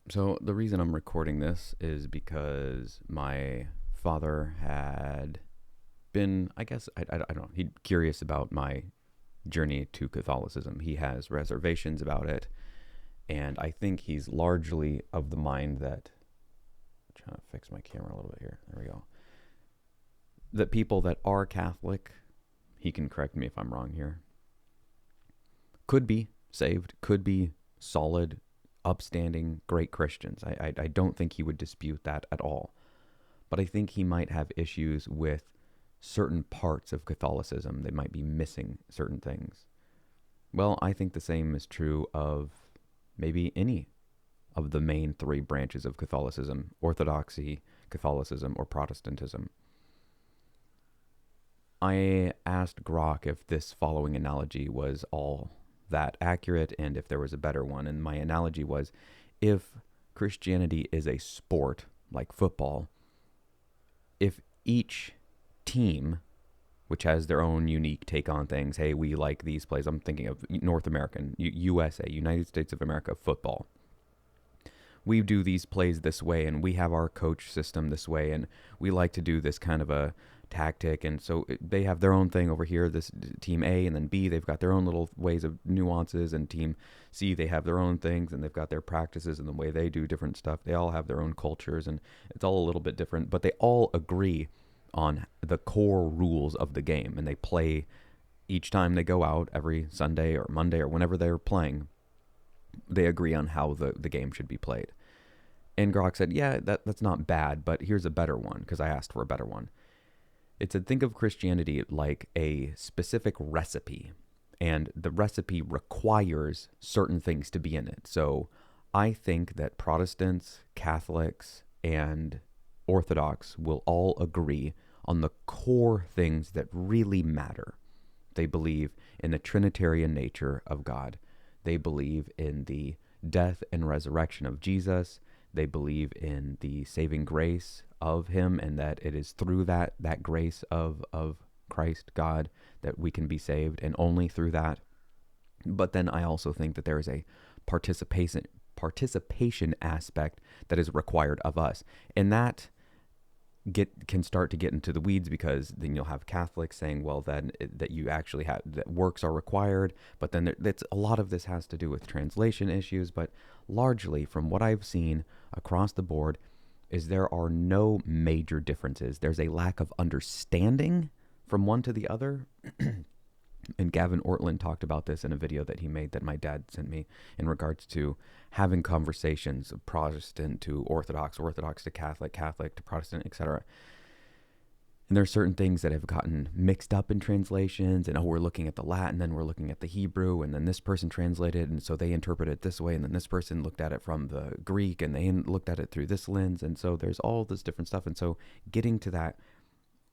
So the reason I'm recording this is because my father had been, I guess, I don't know, he's curious about my journey to Catholicism. He has reservations about it, and I think he's largely of the mind that, I'm trying to fix my camera a little bit here. There we go. That people that are Catholic, he can correct me if I'm wrong here, could be saved, could be solid, upstanding, great Christians. I don't think he would dispute that at all. But I think he might have issues with certain parts of Catholicism. They might be missing certain things. Well, I think the same is true of maybe any of the main three branches of Catholicism: Orthodoxy, Catholicism, or Protestantism. I asked Grok if this following analogy was all that accurate and if there was a better one. And my analogy was, if Christianity is a sport like football, if each team, which has their own unique take on things, hey, we like these plays. I'm thinking of North American, USA, United States of America football. We do these plays this way, and we have our coach system this way, and we like to do this kind of a tactic. And so they have their own thing over here, this team A, and then B, they've got their own little ways of nuances, and team C, they have their own things, and they've got their practices and the way they do different stuff. They all have their own cultures, and it's all a little bit different, but they all agree on the core rules of the game, and they play each time they go out every Sunday or Monday or whenever they're playing. They agree on how the game should be played. And Grok said, yeah, that's not bad, but here's a better one, because I asked for a better one. It said, think of Christianity like a specific recipe, and the recipe requires certain things to be in it. So I think that Protestants, Catholics, and Orthodox will all agree on the core things that really matter. They believe in the Trinitarian nature of God. They believe in the death and resurrection of Jesus. They believe in the saving grace of him, and that it is through that grace of Christ, God, that we can be saved, and only through that. But then I also think that there is a participation aspect that is required of us, and that can start to get into the weeds, because then you'll have Catholics saying, well, then that you actually have that works are required, but then that's a lot of this has to do with translation issues. But largely, from what I've seen across the board, is there are no major differences. There's a lack of understanding from one to the other. And Gavin Ortland talked about this in a video that he made that my dad sent me, in regards to having conversations of Protestant to Orthodox, Orthodox to Catholic, Catholic to Protestant, etc. And there's certain things that have gotten mixed up in translations, and we're looking at the Latin, then we're looking at the Hebrew, and then this person translated, and so they interpret it this way, and then this person looked at it from the Greek, and they looked at it through this lens, and so there's all this different stuff. And so getting to that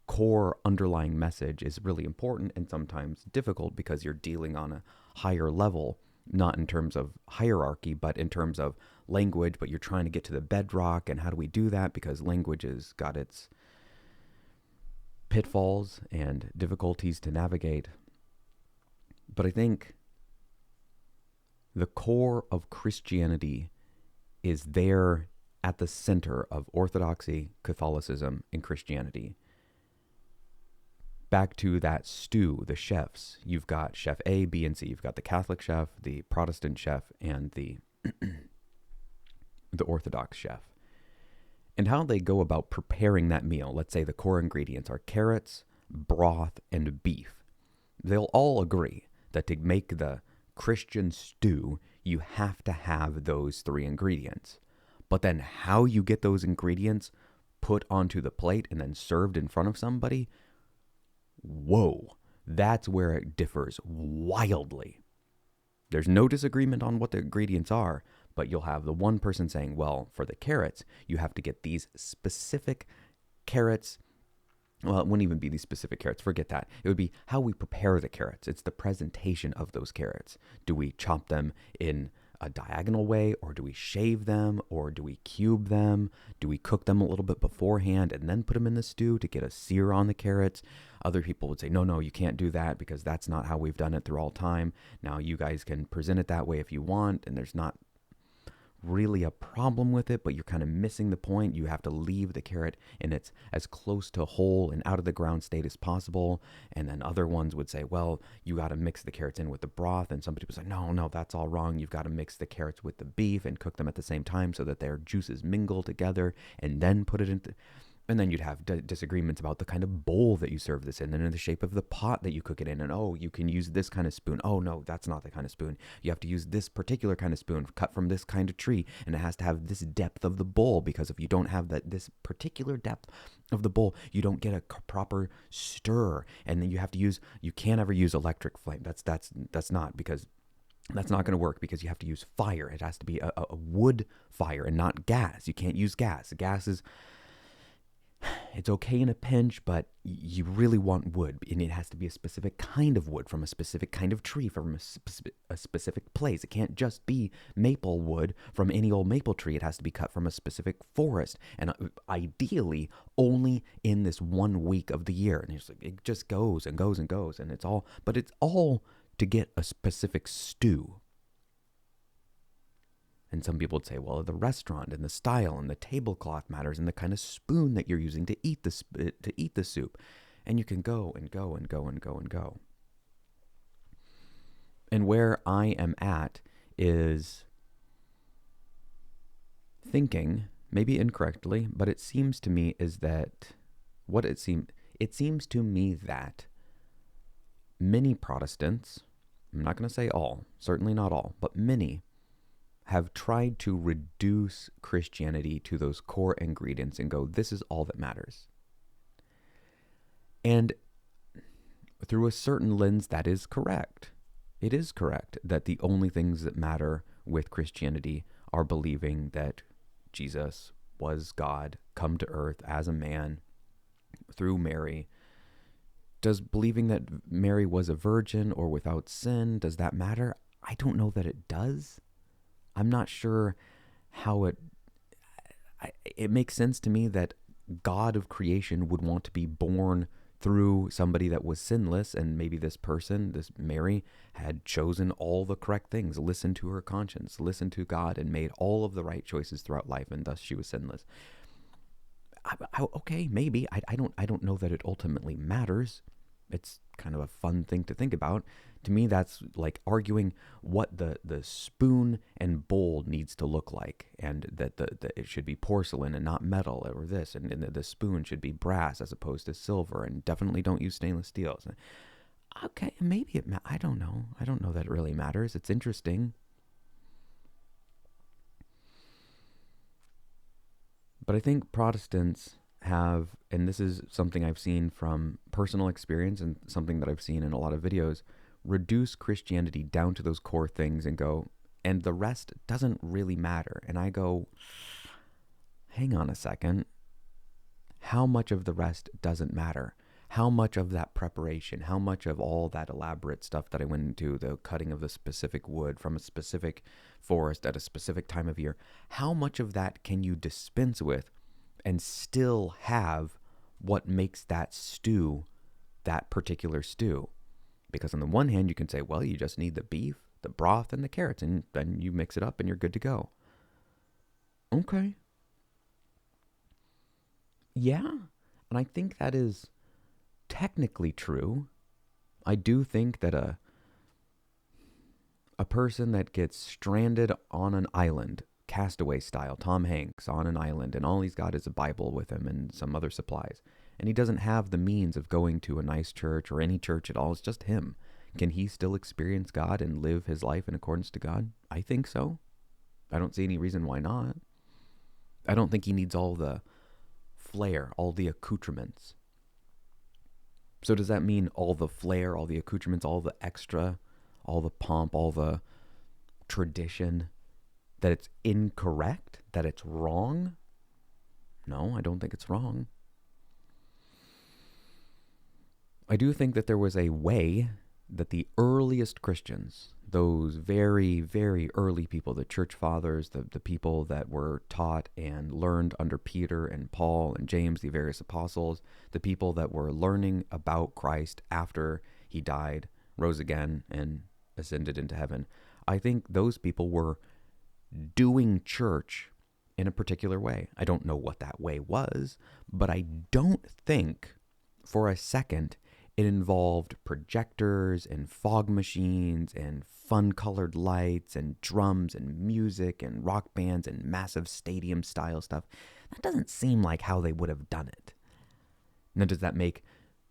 core underlying message is really important, and sometimes difficult, because you're dealing on a higher level, not in terms of hierarchy, but in terms of language. But you're trying to get to the bedrock, and how do we do that? Because language has got its pitfalls and difficulties to navigate. But I think the core of Christianity is there at the center of Orthodoxy, Catholicism, and Christianity. Back to that stew, the chefs. You've got chef A, B, and C. You've got the Catholic chef, the Protestant chef, and the Orthodox chef. And how they go about preparing that meal. Let's say the core ingredients are carrots, broth, and beef. They'll all agree that to make the Christian stew, you have to have those three ingredients. But then how you get those ingredients put onto the plate and then served in front of somebody, whoa, that's where it differs wildly. There's no disagreement on what the ingredients are, but you'll have the one person saying, well, for the carrots, you have to get these specific carrots. Well, it wouldn't even be these specific carrots. Forget that. It would be how we prepare the carrots. It's the presentation of those carrots. Do we chop them in a diagonal way, or do we shave them, or do we cube them? Do we cook them a little bit beforehand and then put them in the stew to get a sear on the carrots? Other people would say, no, you can't do that, because that's not how we've done it through all time. Now you guys can present it that way if you want, and there's not really a problem with it, but you're kind of missing the point. You have to leave the carrot in its as close to whole and out of the ground state as possible. And then other ones would say, well, you got to mix the carrots in with the broth. And some people say, no, that's all wrong. You've got to mix the carrots with the beef and cook them at the same time so that their juices mingle together and then put it into. And then you'd have disagreements about the kind of bowl that you serve this in and in the shape of the pot that you cook it in. And, oh, you can use this kind of spoon. Oh, no, that's not the kind of spoon. You have to use this particular kind of spoon cut from this kind of tree. And it has to have this depth of the bowl, because if you don't have this particular depth of the bowl, you don't get a proper stir. And then you can't ever use electric flame. That's not, because that's not going to work, because you have to use fire. It has to be a wood fire and not gas. You can't use gas. Gas is... It's okay in a pinch, but you really want wood, and it has to be a specific kind of wood from a specific kind of tree from a specific place. It can't just be maple wood from any old maple tree. It has to be cut from a specific forest, and ideally only in this 1 week of the year. And it just goes and goes and goes, and it's all to get a specific stew. And some people would say, well, the restaurant and the style and the tablecloth matters, and the kind of spoon that you're using to eat the soup. And you can go and go and go and go and go. And where I am at is thinking, maybe incorrectly, but it seems to me it seems to me that many Protestants, I'm not going to say all, certainly not all, but many, have tried to reduce Christianity to those core ingredients and go, this is all that matters. And through a certain lens, that is correct. It is correct that the only things that matter with Christianity are believing that Jesus was God, come to earth as a man through Mary. Does believing that Mary was a virgin or without sin, does that matter? I don't know that it does. I'm not sure how it makes sense to me that God of creation would want to be born through somebody that was sinless, and maybe this Mary, had chosen all the correct things, listened to her conscience, listened to God, and made all of the right choices throughout life, and thus she was sinless. Okay, maybe. I don't know that it ultimately matters. It's kind of a fun thing to think about. To me, that's like arguing what the spoon and bowl needs to look like, and that it should be porcelain and not metal, or this, and the spoon should be brass as opposed to silver, and definitely don't use stainless steel. Okay, maybe I don't know. I don't know that it really matters. It's interesting. But I think Protestants have, and this is something I've seen from personal experience and something that I've seen in a lot of videos, reduce Christianity down to those core things and go, and the rest doesn't really matter. And I go, hang on a second. How much of the rest doesn't matter? How much of that preparation, how much of all that elaborate stuff that I went into, the cutting of the specific wood from a specific forest at a specific time of year, how much of that can you dispense with and still have what makes that stew that particular stew? Because on the one hand, you can say, well, you just need the beef, the broth, and the carrots, and then you mix it up and you're good to go. Okay. Yeah, and I think that is technically true. I do think that a person that gets stranded on an island, Castaway style, Tom Hanks on an island, and all he's got is a Bible with him and some other supplies, and he doesn't have the means of going to a nice church or any church at all, it's just him. Can he still experience God and live his life in accordance to God? I think so. I don't see any reason why not. I don't think he needs all the flair, all the accoutrements. So does that mean all the flair, all the accoutrements, all the extra, all the pomp, all the tradition, that it's incorrect, that it's wrong? No, I don't think it's wrong. I do think that there was a way that the earliest Christians, those very, very early people, the church fathers, the people that were taught and learned under Peter and Paul and James, the various apostles, the people that were learning about Christ after he died, rose again, and ascended into heaven, I think those people were doing church in a particular way. I don't know what that way was, but I don't think for a second it involved projectors and fog machines and fun-colored lights and drums and music and rock bands and massive stadium-style stuff. That doesn't seem like how they would have done it. Now, does that make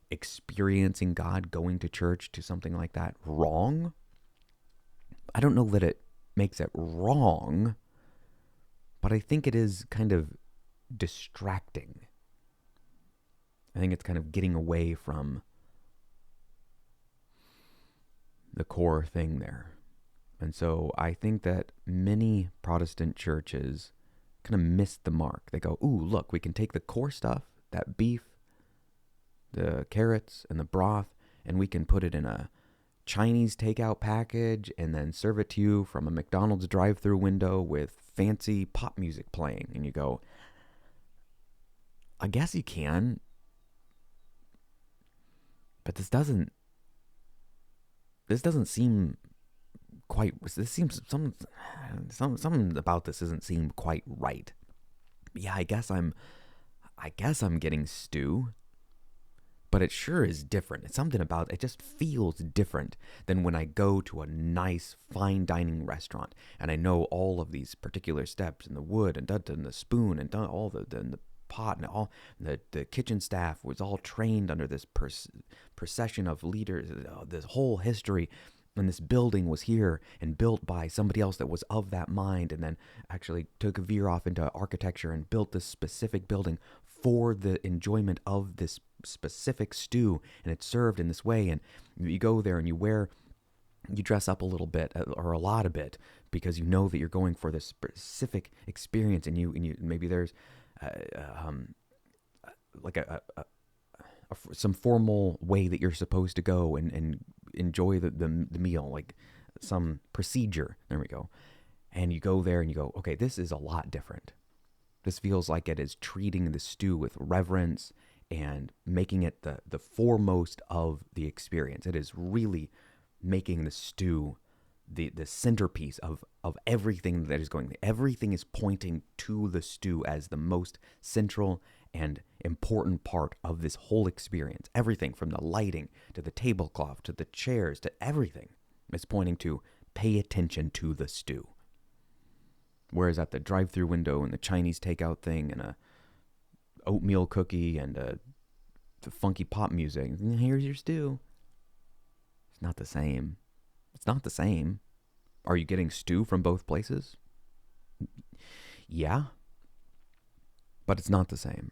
experiencing God, going to church, to something like that wrong? I don't know that it makes it wrong, but I think it is kind of distracting. I think it's kind of getting away from the core thing there. And so I think that many Protestant churches kind of missed the mark. They go, ooh, look, we can take the core stuff, that beef, the carrots, and the broth, and we can put it in a Chinese takeout package and then serve it to you from a McDonald's drive-thru window with fancy pop music playing. And you go, I guess you can, but this doesn't seem quite, this seems, something about this doesn't seem quite right. Yeah, I guess I'm getting stew, but it sure is different. It's something about it just feels different than when I go to a nice fine dining restaurant and I know all of these particular steps and the wood and the spoon and all the pot and all the kitchen staff was all trained under this procession of leaders, this whole history. And this building was here and built by somebody else that was of that mind, and then actually took a veer off into architecture and built this specific building for the enjoyment of this specific stew. And it's served in this way. And you go there and you dress up a little bit or a lot of bit because you know that you're going for this specific experience. And you maybe there's like some formal way that you're supposed to go and enjoy the meal, like some procedure. There we go. And you go there and you go, okay, this is a lot different. This feels like it is treating the stew with reverence and making it the foremost of the experience. It is really making the stew the centerpiece of everything that is going. Everything is pointing to the stew as the most central and important part of this whole experience. Everything from the lighting to the tablecloth to the chairs to everything is pointing to pay attention to the stew. Whereas at the drive-thru window and the Chinese takeout thing and a oatmeal cookie and the funky pop music, here's your stew. It's not the same. It's not the same. Are you getting stew from both places? Yeah. But it's not the same.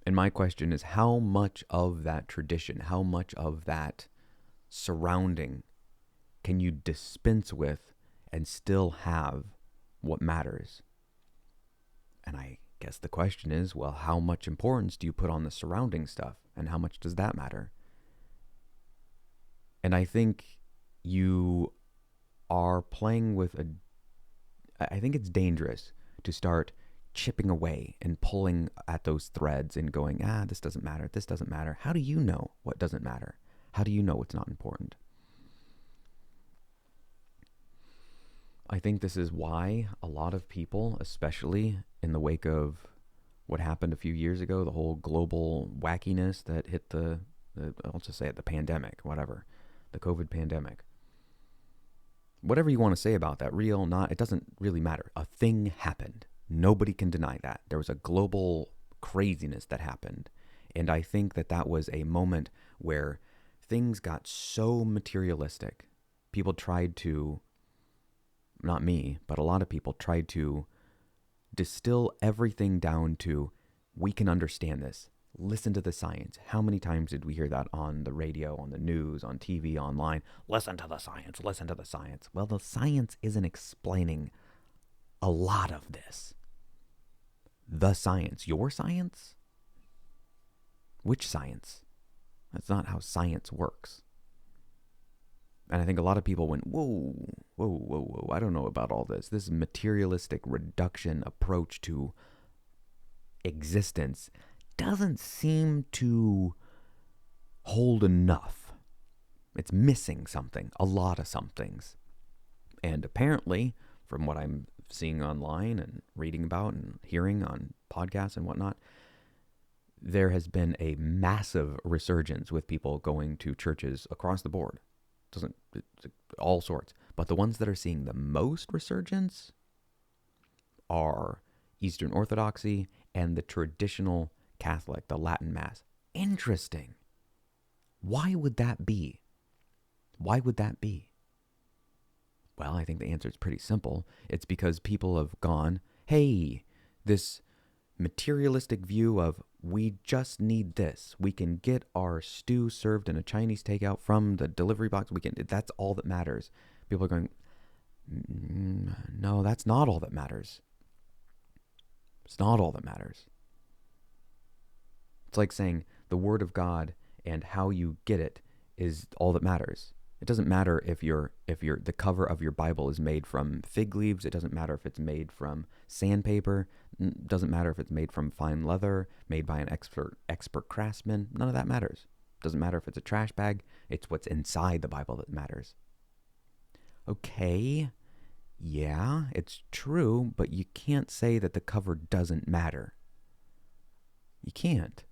And my question is, how much of that tradition, how much of that surrounding can you dispense with and still have what matters? And I guess the question is, well, how much importance do you put on the surrounding stuff? And how much does that matter? And I think you are playing with I think it's dangerous to start chipping away and pulling at those threads and going, this doesn't matter, this doesn't matter. How do you know what doesn't matter? How do you know it's not important? I think this is why a lot of people, especially in the wake of what happened a few years ago, the whole global wackiness that hit I'll just say it, the pandemic, whatever, the COVID pandemic. Whatever you want to say about that, real, not, it doesn't really matter. A thing happened. Nobody can deny that. There was a global craziness that happened. And I think that was a moment where things got so materialistic. People tried to, not me, but a lot of people tried to distill everything down to, we can understand this. Listen to the science. How many times did we hear that on the radio, on the news, on TV, online? Listen to the science. Listen to the science. Well, the science isn't explaining a lot of this. The science. Your science? Which science? That's not how science works. And I think a lot of people went, whoa, I don't know about all this. This materialistic reduction approach to existence doesn't seem to hold enough. It's missing something, a lot of some things. And apparently, from what I'm seeing online and reading about and hearing on podcasts and whatnot, there has been a massive resurgence with people going to churches across the board. It's all sorts. But the ones that are seeing the most resurgence are Eastern Orthodoxy and the traditional Catholic, the Latin Mass. Interesting. Why would that be? Why would that be? Well, I think the answer is pretty simple. It's because people have gone, hey, this materialistic view of we just need this. We can get our stew served in a Chinese takeout from the delivery box. That's all that matters. People are going, no, that's not all that matters. It's not all that matters. It's like saying the word of God and how you get it is all that matters. It doesn't matter if the cover of your Bible is made from fig leaves. It doesn't matter if it's made from sandpaper. It doesn't matter if it's made from fine leather, made by an expert craftsman. None of that matters. It doesn't matter if it's a trash bag. It's what's inside the Bible that matters. Okay, yeah, it's true, but you can't say that the cover doesn't matter. You can't.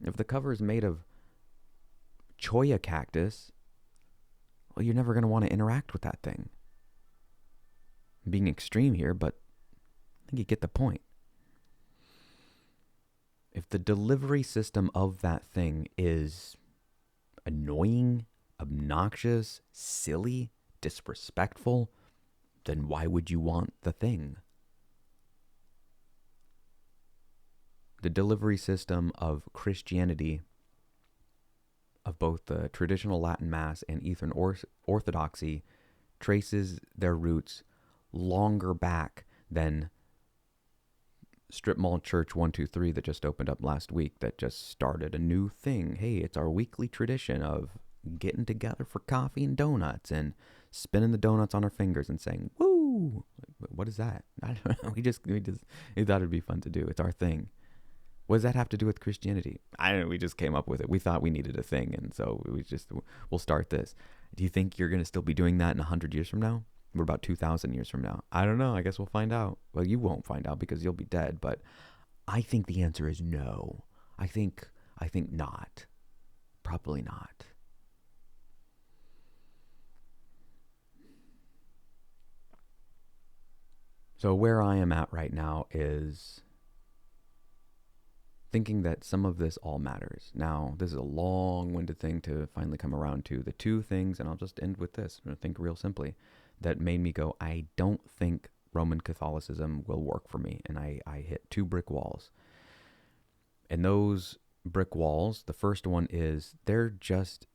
If the cover is made of cholla cactus, well, you're never going to want to interact with that thing. I'm being extreme here, but I think you get the point. If the delivery system of that thing is annoying, obnoxious, silly, disrespectful, then why would you want the thing? The delivery system of Christianity, of both the traditional Latin Mass and Eastern Orthodoxy, traces their roots longer back than Strip Mall Church 123 that just opened up last week, that just started a new thing. Hey, it's our weekly tradition of getting together for coffee and donuts and spinning the donuts on our fingers and saying, woo! What is that? I don't know. We thought it'd be fun to do. It's our thing. What does that have to do with Christianity? I don't know. We just came up with it. We thought we needed a thing, and so we'll start this. Do you think you're going to still be doing that in 100 years from now? What about 2,000 years from now? I don't know. I guess we'll find out. Well, you won't find out because you'll be dead, but I think the answer is no. I think not. Probably not. So where I am at right now is thinking that some of this all matters. Now, this is a long-winded thing to finally come around to. The two things, and I'll just end with this, I'm going to think real simply, that made me go, I don't think Roman Catholicism will work for me. And I hit two brick walls. And those brick walls, the first one is there just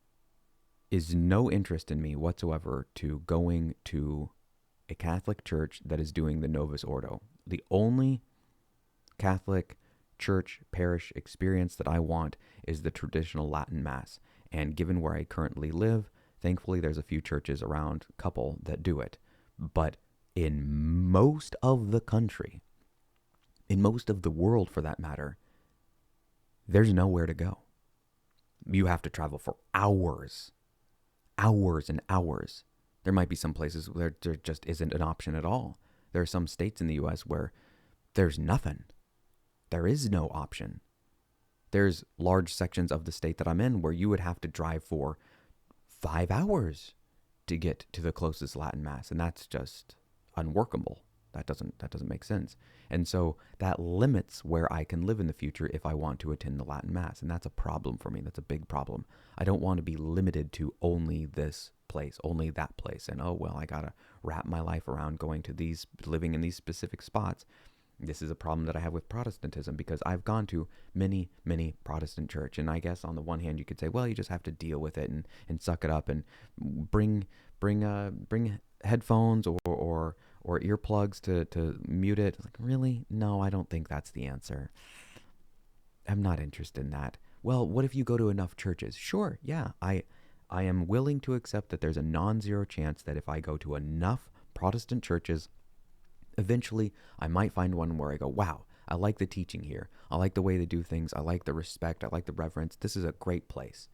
is no interest in me whatsoever to going to a Catholic church that is doing the Novus Ordo. The only Catholic church parish experience that I want is the traditional Latin Mass. And given where I currently live, thankfully there's a few churches around, a couple that do it. But in most of the country, in most of the world for that matter, there's nowhere to go. You have to travel for hours and hours. There might be some places where there just isn't an option at all. There are some states in the U.S. where there's nothing. There is no option. There's large sections of the state that I'm in where you would have to drive for 5 hours to get to the closest Latin Mass, and that's just unworkable. That doesn't make sense. And so that limits where I can live in the future if I want to attend the Latin Mass, and that's a problem for me. That's a big problem. I don't want to be limited to only this place, only that place, and I got to wrap my life around living in these specific spots. This is a problem that I have with Protestantism because I've gone to many, many Protestant church. And I guess on the one hand, you could say, well, you just have to deal with it and suck it up and bring headphones or earplugs to mute it. Like, really? No, I don't think that's the answer. I'm not interested in that. Well, what if you go to enough churches? Sure, yeah. I am willing to accept that there's a non-zero chance that if I go to enough Protestant churches, eventually I might find one where I go, wow, I like the teaching here. I like the way they do things. I like the respect. I like the reverence. This is a great place.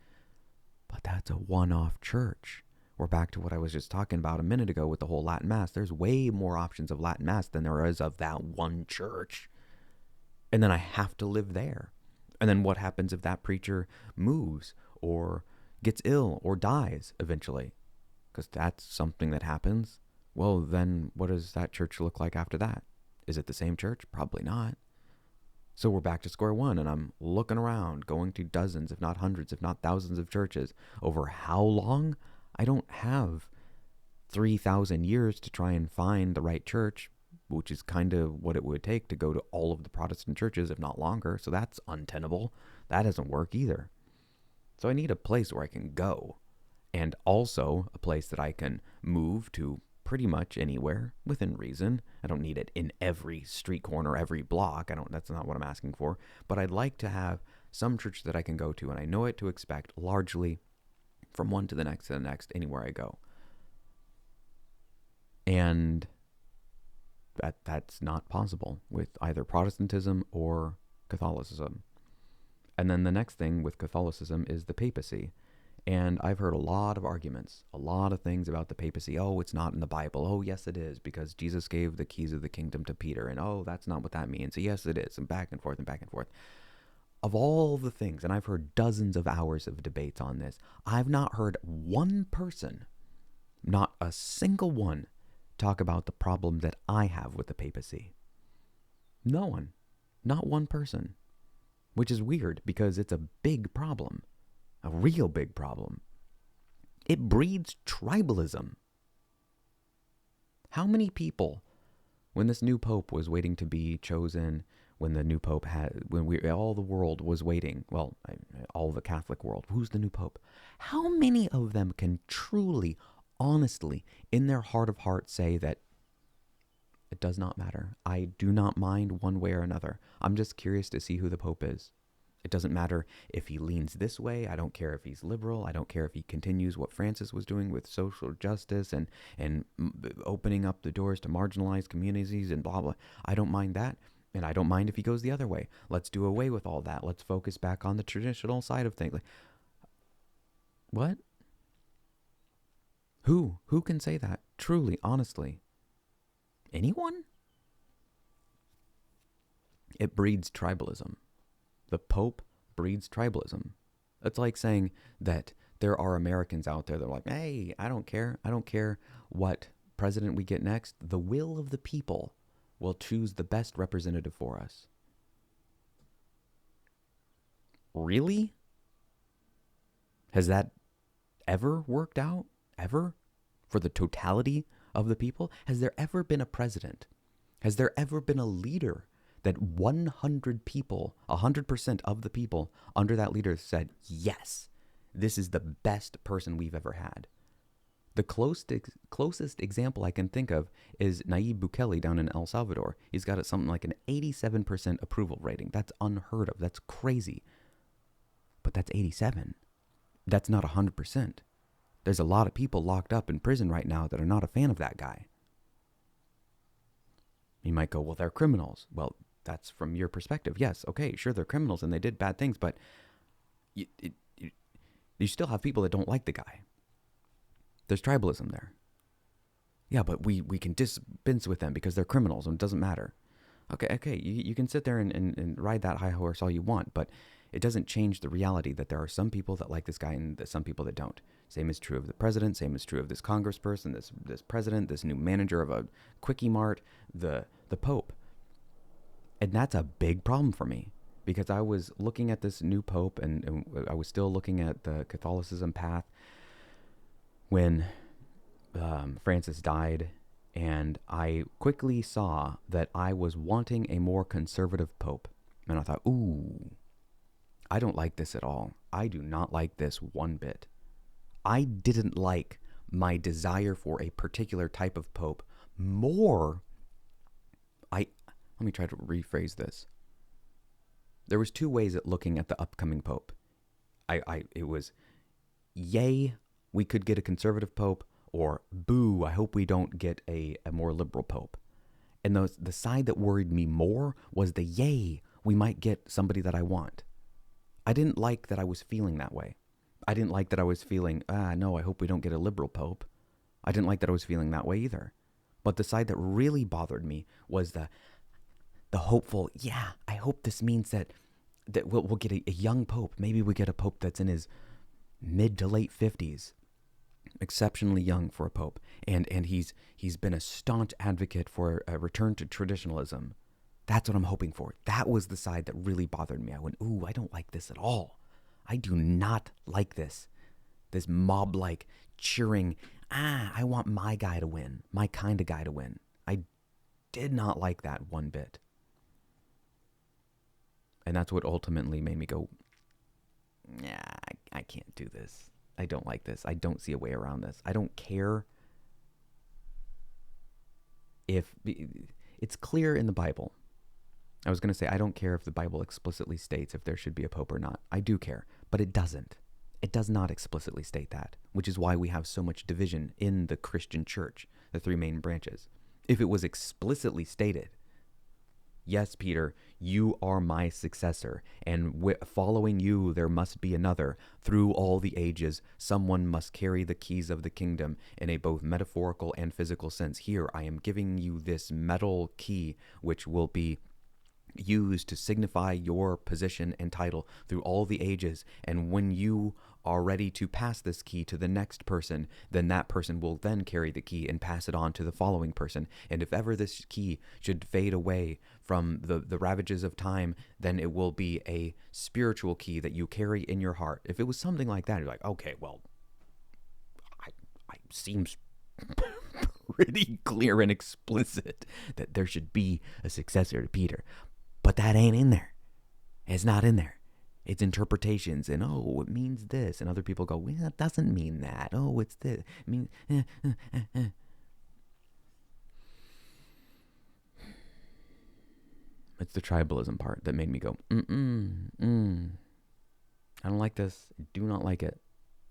But that's a one-off church. We're back to what I was just talking about a minute ago with the whole Latin Mass. There's way more options of Latin Mass than there is of that one church. And then I have to live there. And then what happens if that preacher moves or gets ill or dies eventually? Because that's something that happens. Well, then what does that church look like after that? Is it the same church? Probably not. So we're back to square one, and I'm looking around, going to dozens, if not hundreds, if not thousands of churches. Over how long? I don't have 3,000 years to try and find the right church, which is kind of what it would take to go to all of the Protestant churches, if not longer. So that's untenable. That doesn't work either. So I need a place where I can go, and also a place that I can move to pretty much anywhere within reason. I don't need it in every street corner, every block. That's not what I'm asking for. But I'd like to have some church that I can go to, and I know what to expect largely from one to the next, anywhere I go. And that's not possible with either Protestantism or Catholicism. And then the next thing with Catholicism is the papacy. And I've heard a lot of arguments, a lot of things about the papacy. Oh, it's not in the Bible. Oh, yes, it is, because Jesus gave the keys of the kingdom to Peter. And oh, that's not what that means. So yes, it is. And back and forth and back and forth. Of all the things, and I've heard dozens of hours of debates on this, I've not heard one person, not a single one, talk about the problem that I have with the papacy. No one. Not one person. Which is weird, because it's a big problem. A real big problem. It breeds tribalism. How many people, when this new pope was waiting to be chosen, when the new pope all the world was waiting, well, all the Catholic world, who's the new pope? How many of them can truly, honestly, in their heart of hearts say that it does not matter? I do not mind one way or another. I'm just curious to see who the pope is. It doesn't matter if he leans this way. I don't care if he's liberal. I don't care if he continues what Francis was doing with social justice and opening up the doors to marginalized communities and blah, blah. I don't mind that. And I don't mind if he goes the other way. Let's do away with all that. Let's focus back on the traditional side of things. What? Who can say that? Truly, honestly. Anyone? It breeds tribalism. The Pope breeds tribalism. It's like saying that there are Americans out there that are like, hey, I don't care. I don't care what president we get next. The will of the people will choose the best representative for us. Really? Has that ever worked out? Ever? For the totality of the people? Has there ever been a president? Has there ever been a leader that 100 people, 100% of the people under that leader said, yes, this is the best person we've ever had? The closest example I can think of is Nayib Bukele down in El Salvador. He's got something like an 87% approval rating. That's unheard of. That's crazy. But that's 87. That's not 100%. There's a lot of people locked up in prison right now that are not a fan of that guy. You might go, well, they're criminals. Well, that's from your perspective. Yes, okay, sure, they're criminals and they did bad things, but you still have people that don't like the guy. There's tribalism there. Yeah, but we can dispense with them because they're criminals and it doesn't matter. Okay, you can sit there and ride that high horse all you want, but it doesn't change the reality that there are some people that like this guy and some people that don't. Same is true of the president, same is true of this congressperson, this president, this new manager of a Quickie Mart, the Pope. And that's a big problem for me, because I was looking at this new Pope and I was still looking at the Catholicism path when Francis died, and I quickly saw that I was wanting a more conservative Pope. And I thought, ooh, I don't like this at all. I do not like this one bit. I didn't like my desire for a particular type of Pope more. Let me try to rephrase this. There was two ways at looking at the upcoming Pope. It was, yay, we could get a conservative Pope, or boo, I hope we don't get a more liberal Pope. And the side that worried me more was the yay, we might get somebody that I want. I didn't like that I was feeling that way. I didn't like that I was feeling, no, I hope we don't get a liberal pope. I didn't like that I was feeling that way either. But the side that really bothered me was the hopeful, yeah, I hope this means that we'll get a young pope. Maybe we get a pope that's in his mid to late 50s, exceptionally young for a pope. And he's been a staunch advocate for a return to traditionalism. That's what I'm hoping for. That was the side that really bothered me. I went, ooh, I don't like this at all. I do not like this. This mob-like cheering, I want my guy to win, my kind of guy to win. I did not like that one bit. And that's what ultimately made me go, yeah, I can't do this. I don't like this. I don't see a way around this. I don't care if it's clear in the Bible. I was going to say, I don't care if the Bible explicitly states if there should be a pope or not. I do care, but it doesn't. It does not explicitly state that, which is why we have so much division in the Christian church, the three main branches. If it was explicitly stated, yes, Peter, you are my successor, and following you there must be another. Through all the ages, someone must carry the keys of the kingdom in a both metaphorical and physical sense. Here, I am giving you this metal key, which will be used to signify your position and title through all the ages, and when you are ready to pass this key to the next person, then that person will then carry the key and pass it on to the following person. And if ever this key should fade away from the ravages of time, then it will be a spiritual key that you carry in your heart. If it was something like that, you're like, okay, well, I seems pretty clear and explicit that there should be a successor to Peter. But that ain't in there. It's not in there. It's interpretations and, oh, it means this. And other people go, well, it doesn't mean that. Oh, it's this. It means, It's the tribalism part that made me go, I don't like this. I do not like it.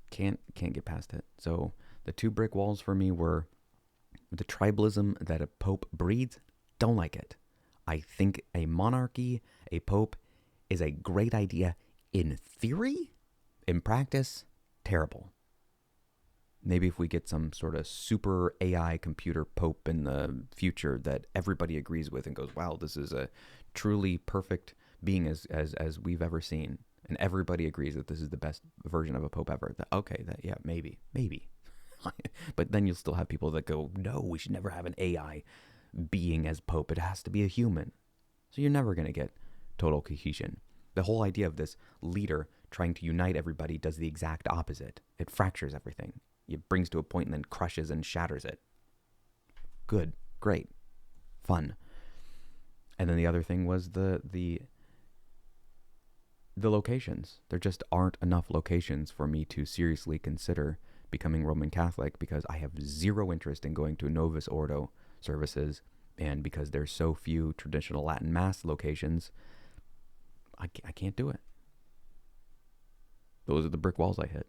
Can't get past it. So the two brick walls for me were the tribalism that a pope breeds. Don't like it. I think a monarchy, a pope, is a great idea in theory. In practice, terrible. Maybe if we get some sort of super AI computer pope in the future that everybody agrees with and goes, wow, this is a truly perfect being as we've ever seen. And everybody agrees that this is the best version of a pope ever. Okay, yeah, maybe. But then you'll still have people that go, no, we should never have an AI being as pope. It has to be a human. So you're never going to get total cohesion. The whole idea of this leader trying to unite everybody does the exact opposite. It fractures everything. It brings to a point and then crushes and shatters it. Good, great, fun. And then the other thing was the locations. There just aren't enough locations for me to seriously consider becoming Roman Catholic, because I have zero interest in going to Novus Ordo services, and because there's so few traditional Latin Mass locations, I can't do it. Those are the brick walls I hit.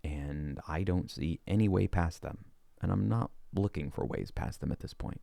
And I don't see any way past them. And I'm not looking for ways past them at this point.